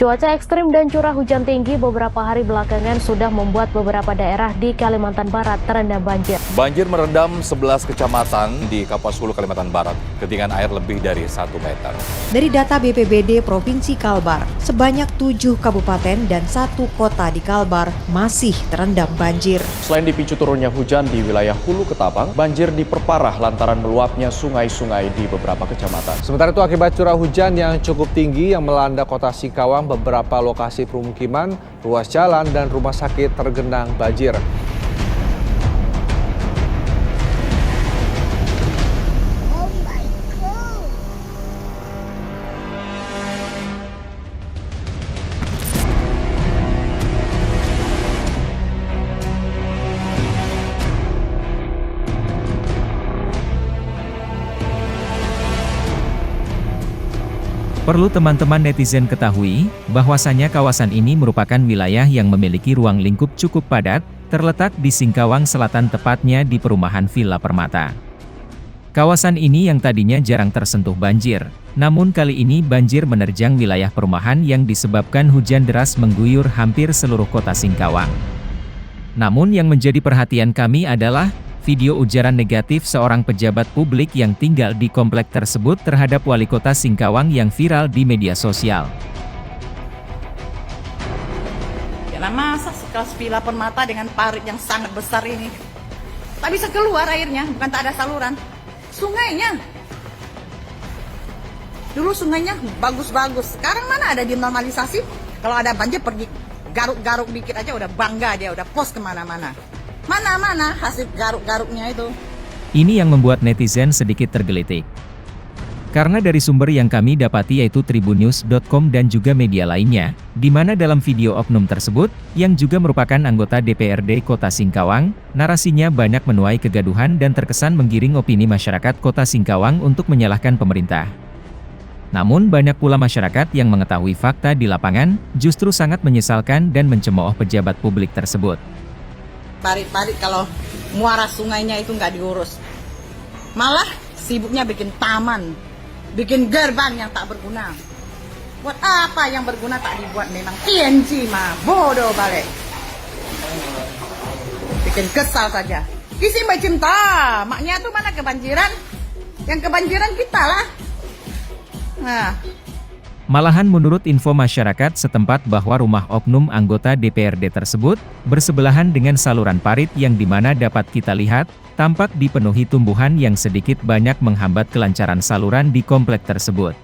Cuaca ekstrim dan curah hujan tinggi beberapa hari belakangan sudah membuat beberapa daerah di Kalimantan Barat terendam banjir. Banjir merendam 11 kecamatan di Kapuas Hulu, Kalimantan Barat. Ketinggian air lebih dari 1 meter. Dari data BPBD Provinsi Kalbar, sebanyak 7 kabupaten dan 1 kota di Kalbar masih terendam banjir. Selain dipicu turunnya hujan di wilayah Hulu Ketapang, banjir diperparah lantaran meluapnya sungai-sungai di beberapa kecamatan. Sementara itu akibat curah hujan yang cukup tinggi yang melanda kota Singkawang, beberapa lokasi permukiman, ruas jalan, dan rumah sakit tergenang banjir. Perlu teman-teman netizen ketahui, bahwasannya kawasan ini merupakan wilayah yang memiliki ruang lingkup cukup padat, terletak di Singkawang Selatan, tepatnya di perumahan Villa Permata. Kawasan ini yang tadinya jarang tersentuh banjir, namun kali ini banjir menerjang wilayah perumahan yang disebabkan hujan deras mengguyur hampir seluruh kota Singkawang. Namun yang menjadi perhatian kami adalah video ujaran negatif seorang pejabat publik yang tinggal di komplek tersebut terhadap wali kota Singkawang yang viral di media sosial. Ya masa sekelas Villa Permata dengan parit yang sangat besar ini tak bisa keluar airnya, bukan tak ada saluran. Sungainya, dulu sungainya bagus-bagus, sekarang mana ada dinormalisasi. Kalau ada banjir pergi garuk-garuk dikit aja udah bangga dia, udah post kemana-mana. Mana-mana hasil garuk-garuknya itu. Ini yang membuat netizen sedikit tergelitik. Karena dari sumber yang kami dapati yaitu tribunnews.com dan juga media lainnya, di mana dalam video oknum tersebut, yang juga merupakan anggota DPRD Kota Singkawang, narasinya banyak menuai kegaduhan dan terkesan menggiring opini masyarakat Kota Singkawang untuk menyalahkan pemerintah. Namun banyak pula masyarakat yang mengetahui fakta di lapangan, justru sangat menyesalkan dan mencemooh pejabat publik tersebut. Parit-parit kalau muara sungainya itu nggak diurus, malah sibuknya bikin taman, bikin gerbang yang tak berguna. Buat apa yang berguna tak dibuat, memang TNG mah bodoh balik. Bikin kesal saja. Kisi Mbak Cinta, maknya tuh mana kebanjiran? Yang kebanjiran kita lah. Nah. Malahan menurut info masyarakat setempat bahwa rumah oknum anggota DPRD tersebut, bersebelahan dengan saluran parit yang dimana dapat kita lihat, tampak dipenuhi tumbuhan yang sedikit banyak menghambat kelancaran saluran di komplek tersebut.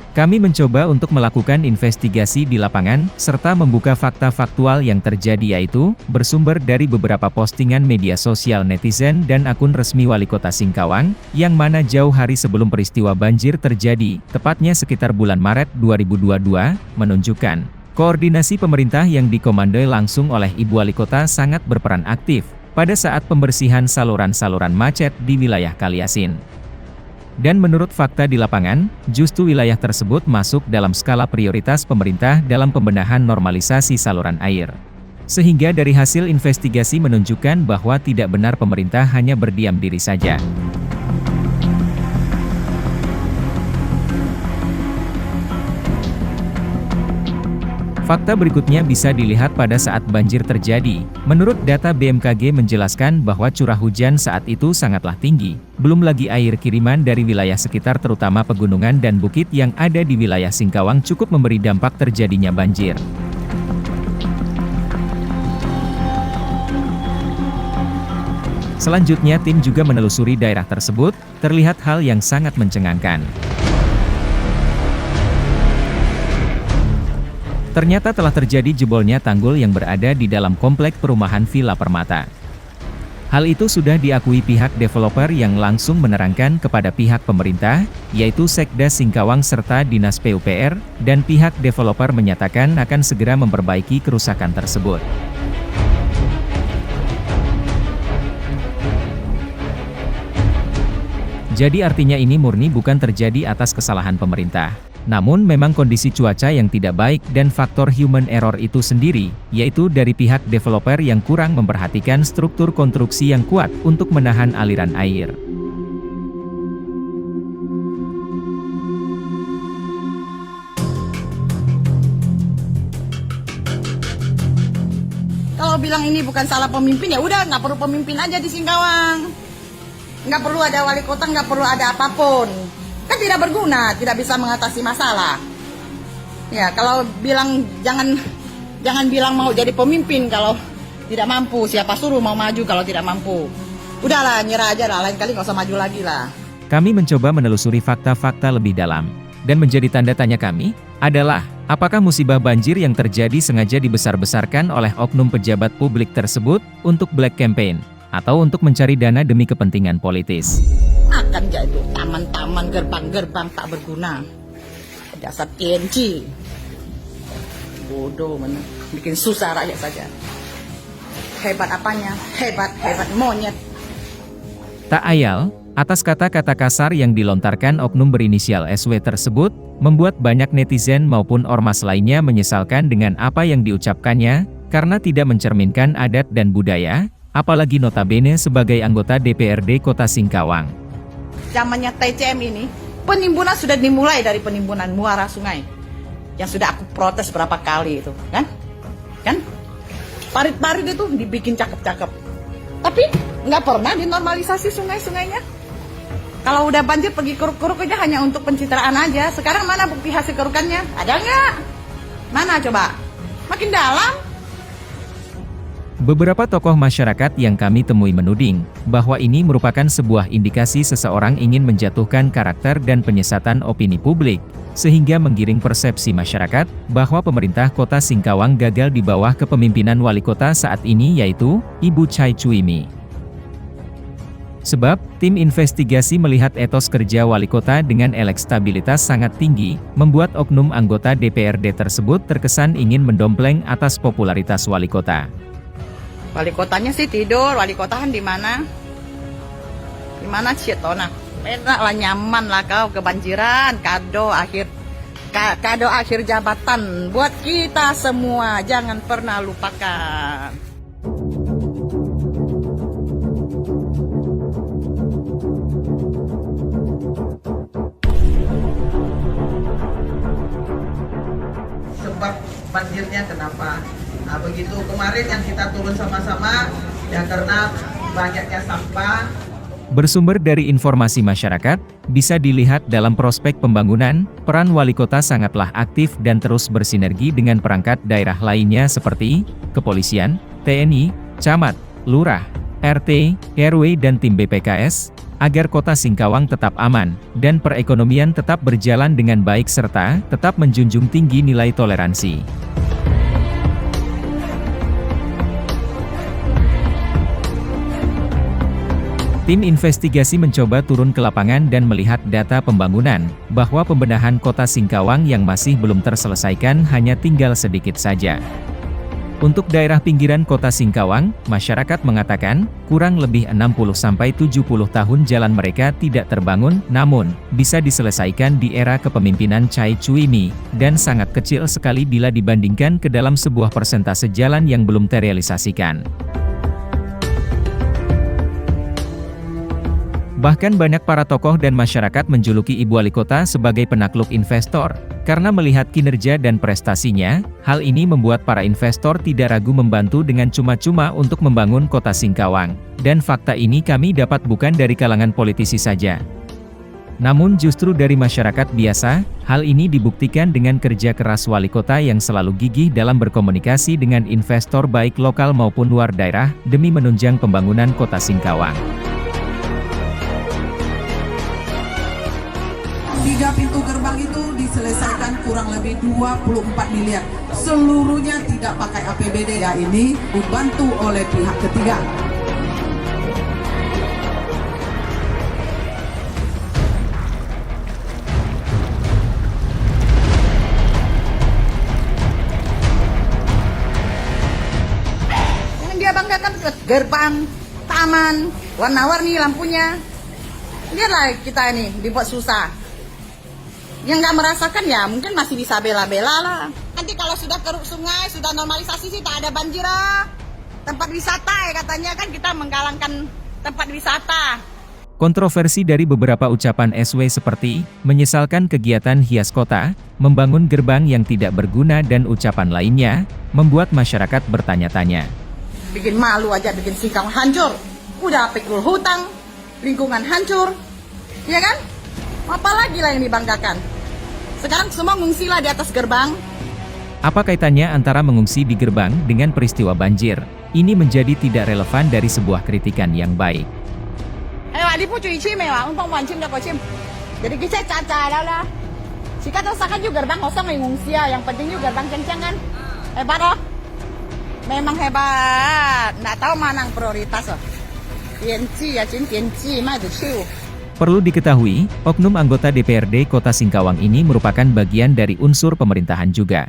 Kami mencoba untuk melakukan investigasi di lapangan, serta membuka fakta faktual yang terjadi yaitu, bersumber dari beberapa postingan media sosial netizen dan akun resmi Wali Kota Singkawang, yang mana jauh hari sebelum peristiwa banjir terjadi, tepatnya sekitar bulan Maret 2022, menunjukkan, koordinasi pemerintah yang dikomandoi langsung oleh Ibu Wali Kota sangat berperan aktif, pada saat pembersihan saluran-saluran macet di wilayah Kaliasin. Dan menurut fakta di lapangan, justru wilayah tersebut masuk dalam skala prioritas pemerintah dalam pembenahan normalisasi saluran air. Sehingga dari hasil investigasi menunjukkan bahwa tidak benar pemerintah hanya berdiam diri saja. Fakta berikutnya bisa dilihat pada saat banjir terjadi. Menurut data BMKG menjelaskan bahwa curah hujan saat itu sangatlah tinggi. Belum lagi air kiriman dari wilayah sekitar terutama pegunungan dan bukit yang ada di wilayah Singkawang cukup memberi dampak terjadinya banjir. Selanjutnya tim juga menelusuri daerah tersebut, terlihat hal yang sangat mencengangkan. Ternyata telah terjadi jebolnya tanggul yang berada di dalam komplek perumahan Villa Permata. Hal itu sudah diakui pihak developer yang langsung menerangkan kepada pihak pemerintah, yaitu Sekda Singkawang serta Dinas PUPR, dan pihak developer menyatakan akan segera memperbaiki kerusakan tersebut. Jadi artinya ini murni bukan terjadi atas kesalahan pemerintah. Namun memang kondisi cuaca yang tidak baik dan faktor human error itu sendiri, yaitu dari pihak developer yang kurang memperhatikan struktur konstruksi yang kuat untuk menahan aliran air. bilang ini bukan salah pemimpin, ya udah nggak perlu pemimpin aja di Singkawang. Nggak perlu ada wali kota, nggak perlu ada apapun. Kan tidak berguna, tidak bisa mengatasi masalah. Ya, kalau bilang jangan bilang mau jadi pemimpin kalau tidak mampu. Siapa suruh mau maju kalau tidak mampu? Udahlah, nyerah aja lah, lain kali nggak usah maju lagi lah. Kami mencoba menelusuri fakta-fakta lebih dalam. Dan menjadi tanda tanya kami, adalah, apakah musibah banjir yang terjadi sengaja dibesar-besarkan oleh oknum pejabat publik tersebut untuk black campaign, atau untuk mencari dana demi kepentingan politis? Akan jadi taman-taman, gerbang-gerbang tak berguna. Dasar TNC. Bodoh bener. Bikin susah rakyat saja. Hebat apanya? Hebat monyet. Tak ayal, atas kata-kata kasar yang dilontarkan oknum berinisial SW tersebut, membuat banyak netizen maupun ormas lainnya menyesalkan dengan apa yang diucapkannya, karena tidak mencerminkan adat dan budaya, apalagi notabene sebagai anggota DPRD Kota Singkawang. Zamannya TCM ini, penimbunan sudah dimulai dari penimbunan muara sungai. Yang sudah aku protes berapa kali itu, kan? Parit-parit itu dibikin cakep-cakep. Tapi nggak pernah dinormalisasi sungai-sungainya. Kalau udah banjir pergi keruk-keruk aja hanya untuk pencitraan aja. Sekarang mana bukti hasil kerukannya? Ada nggak? Mana coba? Makin dalam. Beberapa tokoh masyarakat yang kami temui menuding bahwa ini merupakan sebuah indikasi seseorang ingin menjatuhkan karakter dan penyesatan opini publik, sehingga menggiring persepsi masyarakat bahwa pemerintah Kota Singkawang gagal di bawah kepemimpinan wali kota saat ini, yaitu Ibu Chai Chuimi. Sebab, tim investigasi melihat etos kerja wali kota dengan elektabilitas sangat tinggi, membuat oknum anggota DPRD tersebut terkesan ingin mendompleng atas popularitas wali kota. Wali kotanya sih tidur, wali kotahan di mana? Di mana Citona? Enak lah, nyaman lah kau kebanjiran. Kado akhir jabatan buat kita semua, jangan pernah lupakan. Sebab banjirnya kenapa? Nah, begitu kemarin yang kita turun sama-sama ya karena banyaknya sampah. Bersumber dari informasi masyarakat, bisa dilihat dalam prospek pembangunan, peran wali kota sangatlah aktif dan terus bersinergi dengan perangkat daerah lainnya seperti kepolisian, TNI, camat, lurah, RT, RW dan tim BPKS, agar Kota Singkawang tetap aman, dan perekonomian tetap berjalan dengan baik serta tetap menjunjung tinggi nilai toleransi. Tim investigasi mencoba turun ke lapangan dan melihat data pembangunan, bahwa pembenahan Kota Singkawang yang masih belum terselesaikan hanya tinggal sedikit saja. Untuk daerah pinggiran Kota Singkawang, masyarakat mengatakan, kurang lebih 60-70 tahun jalan mereka tidak terbangun, namun, bisa diselesaikan di era kepemimpinan Chai Chuimi, dan sangat kecil sekali bila dibandingkan ke dalam sebuah persentase jalan yang belum terrealisasikan. Bahkan banyak para tokoh dan masyarakat menjuluki Ibu Wali Kota sebagai penakluk investor, karena melihat kinerja dan prestasinya, hal ini membuat para investor tidak ragu membantu dengan cuma-cuma untuk membangun Kota Singkawang. Dan fakta ini kami dapat bukan dari kalangan politisi saja. Namun justru dari masyarakat biasa, hal ini dibuktikan dengan kerja keras wali kota yang selalu gigih dalam berkomunikasi dengan investor baik lokal maupun luar daerah, demi menunjang pembangunan Kota Singkawang. 3 pintu gerbang itu diselesaikan kurang lebih 24 miliar. Seluruhnya tidak pakai APBD ya, ini dibantu oleh pihak ketiga. Yang dia banggakan gerbang, taman, warna-warni lampunya. Lihatlah kita ini dibuat susah. Yang nggak merasakan ya mungkin masih bisa bela-bela lah. Nanti kalau sudah keruk sungai, sudah normalisasi sih tak ada banjir lah. Tempat wisata ya katanya kan kita menggalangkan tempat wisata. Kontroversi dari beberapa ucapan SW seperti, menyesalkan kegiatan hias kota, membangun gerbang yang tidak berguna dan ucapan lainnya, membuat masyarakat bertanya-tanya. Bikin malu aja, bikin Singkawang hancur. Udah pikul hutang, lingkungan hancur, ya kan? Apalagi lah yang dibanggakan. Sekarang semua ngungsilah di atas gerbang. Apa kaitannya antara mengungsi di gerbang dengan peristiwa banjir? Ini menjadi tidak relevan dari sebuah kritikan yang baik. Di pucuk icim untuk wancim dah kocim. Jadi kita caca lah. Jika tersakan juga gerbang kosong mengungsi ya. Yang penting juga gerbang kencang kan. Hebat loh. Memang hebat. Nggak tahu mana yang prioritas loh. Tianji ya cim tianji mah itu ciu. Perlu diketahui, oknum anggota DPRD Kota Singkawang ini merupakan bagian dari unsur pemerintahan juga.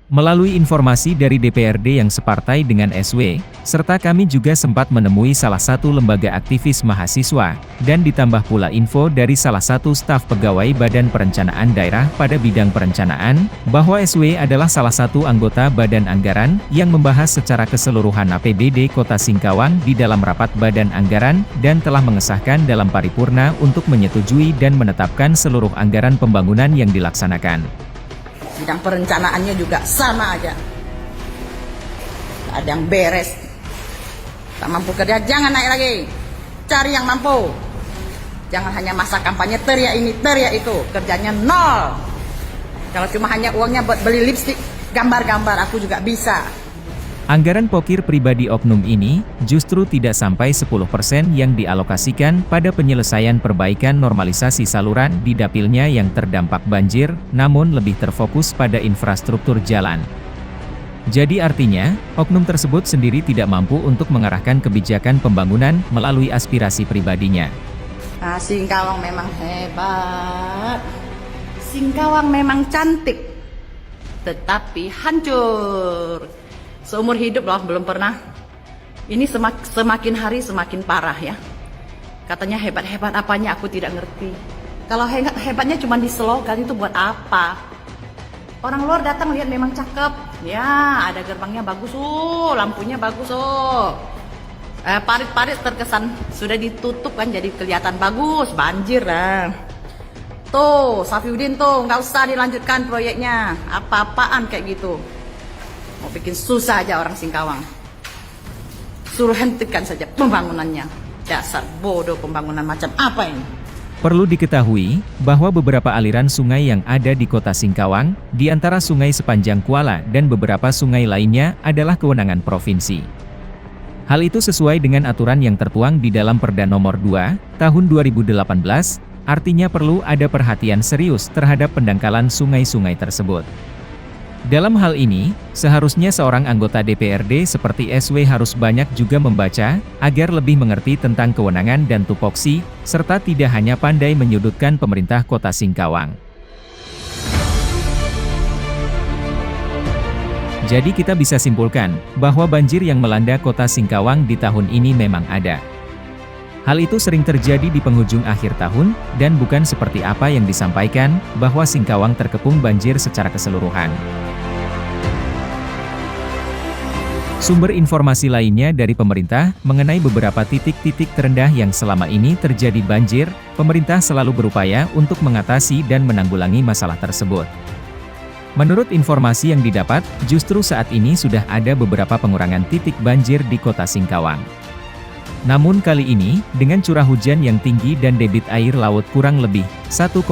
Melalui informasi dari DPRD yang separtai dengan SW, serta kami juga sempat menemui salah satu lembaga aktivis mahasiswa, dan ditambah pula info dari salah satu staf pegawai Badan Perencanaan Daerah pada bidang perencanaan, bahwa SW adalah salah satu anggota Badan Anggaran yang membahas secara keseluruhan APBD Kota Singkawang di dalam rapat Badan Anggaran, dan telah mengesahkan dalam paripurna untuk menyetujui dan menetapkan seluruh anggaran pembangunan yang dilaksanakan. Bidang perencanaannya juga sama aja. Gak ada yang beres. Tak mampu kerja, jangan naik lagi. Cari yang mampu. Jangan hanya masa kampanye teriak ini, teriak itu. Kerjanya nol. Kalau cuma hanya uangnya buat beli lipstik, gambar-gambar, aku juga bisa. Anggaran pokir pribadi oknum ini justru tidak sampai 10% yang dialokasikan pada penyelesaian perbaikan normalisasi saluran di dapilnya yang terdampak banjir, namun lebih terfokus pada infrastruktur jalan. Jadi artinya, oknum tersebut sendiri tidak mampu untuk mengarahkan kebijakan pembangunan melalui aspirasi pribadinya. Singkawang memang hebat. Singkawang memang cantik. Tetapi hancur. Seumur hidup loh, belum pernah. Ini semakin hari semakin parah ya. Katanya hebat-hebat apanya aku tidak ngerti. Kalau hebatnya cuma di slogan itu buat apa? Orang luar datang lihat memang cakep. Ya, ada gerbangnya bagus, lampunya bagus, parit-parit terkesan sudah ditutup kan, jadi kelihatan bagus. Banjir lah. Tuh, Safiuddin tuh, nggak usah dilanjutkan proyeknya. Apa-apaan kayak gitu. Mau bikin susah aja orang Singkawang. Suruh hentikan saja pembangunannya. Dasar bodoh, pembangunan macam apa ini? Perlu diketahui, bahwa beberapa aliran sungai yang ada di Kota Singkawang, di antara sungai sepanjang Kuala dan beberapa sungai lainnya adalah kewenangan provinsi. Hal itu sesuai dengan aturan yang tertuang di dalam Perda Nomor 2, Tahun 2018, artinya perlu ada perhatian serius terhadap pendangkalan sungai-sungai tersebut. Dalam hal ini, seharusnya seorang anggota DPRD seperti SW harus banyak juga membaca, agar lebih mengerti tentang kewenangan dan tupoksi, serta tidak hanya pandai menyudutkan pemerintah Kota Singkawang. Jadi kita bisa simpulkan, bahwa banjir yang melanda Kota Singkawang di tahun ini memang ada. Hal itu sering terjadi di penghujung akhir tahun, dan bukan seperti apa yang disampaikan, bahwa Singkawang terkepung banjir secara keseluruhan. Sumber informasi lainnya dari pemerintah mengenai beberapa titik-titik terendah yang selama ini terjadi banjir, pemerintah selalu berupaya untuk mengatasi dan menanggulangi masalah tersebut. Menurut informasi yang didapat, justru saat ini sudah ada beberapa pengurangan titik banjir di Kota Singkawang. Namun kali ini, dengan curah hujan yang tinggi dan debit air laut kurang lebih 1,7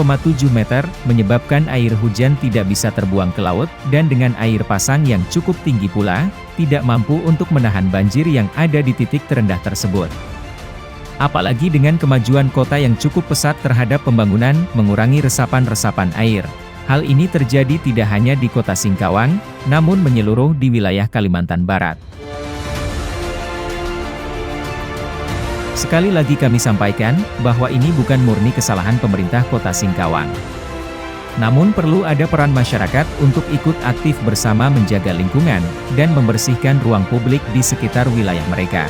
meter, menyebabkan air hujan tidak bisa terbuang ke laut, dan dengan air pasang yang cukup tinggi pula, tidak mampu untuk menahan banjir yang ada di titik terendah tersebut. Apalagi dengan kemajuan kota yang cukup pesat terhadap pembangunan, mengurangi resapan-resapan air. Hal ini terjadi tidak hanya di Kota Singkawang, namun menyeluruh di wilayah Kalimantan Barat. Sekali lagi kami sampaikan, bahwa ini bukan murni kesalahan pemerintah Kota Singkawang. Namun perlu ada peran masyarakat untuk ikut aktif bersama menjaga lingkungan, dan membersihkan ruang publik di sekitar wilayah mereka.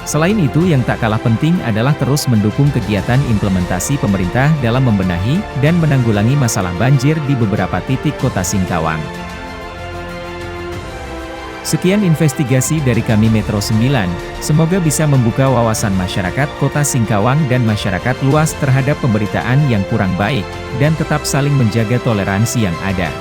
Selain itu yang tak kalah penting adalah terus mendukung kegiatan implementasi pemerintah dalam membenahi, dan menanggulangi masalah banjir di beberapa titik Kota Singkawang. Sekian investigasi dari kami Metro 9, semoga bisa membuka wawasan masyarakat Kota Singkawang dan masyarakat luas terhadap pemberitaan yang kurang baik, dan tetap saling menjaga toleransi yang ada.